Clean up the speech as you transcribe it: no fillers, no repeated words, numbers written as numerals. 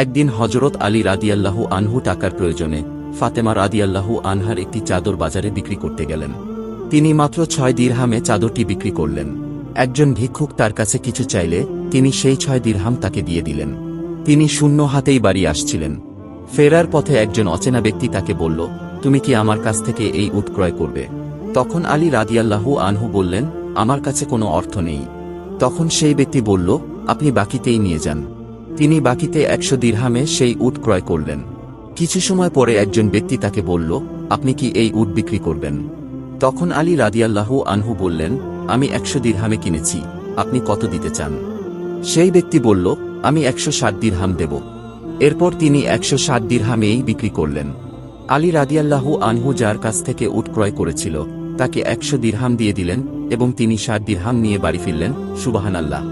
একদিন হযরত আলী রাদিয়াল্লাহু আনহু টাকার প্রয়োজনে ফাতেমা রাদিয়াল্লাহু আনহার একটি চাদর বাজারে বিক্রি করতে গেলেন। তিনি মাত্র 6 দিরহামে চাদরটি বিক্রি করলেন। একজন ভিক্ষুক তার কাছে কিছু চাইলে তিনি সেই 6 দিরহাম তাকে দিয়ে দিলেন। তিনি শূন্য হাতেই বাড়ি আসছিলেন। ফেরার পথে একজন অচেনা ব্যক্তি তাকে বলল, তুমি কি আমার কাছ থেকে এই উট ক্রয় করবে? তখন আলী রাদিয়াল্লাহু আনহু বললেন, আমার কাছে কোনো অর্থ নেই। তখন সেই ব্যক্তি বলল, আপনি বাকিতেই নিয়ে যান। তিনি বাকিতে 100 দিরহামে সেই উট ক্রয় করলেন। কিছু সময় পরে একজন ব্যক্তি তাকে বলল, আপনি কি এই উট বিক্রি করবেন? তখন আলী রাদিয়াল্লাহু আনহু বললেন, আমি 100 দিরহামে কিনেছি, আপনি কত দিতে চান? সেই ব্যক্তি বলল, আমি 160 দিরহাম দেব। এরপর তিনি 160 দিরহামেই বিক্রি করলেন। আলী রাদিয়াল্লাহু আনহু যার কাছ থেকে উট ক্রয় করেছিল তাকে 100 দিরহাম দিয়ে দিলেন এবং তিনি 60 দিরহাম নিয়ে বাড়ি ফিরলেন। সুবহানাল্লাহ।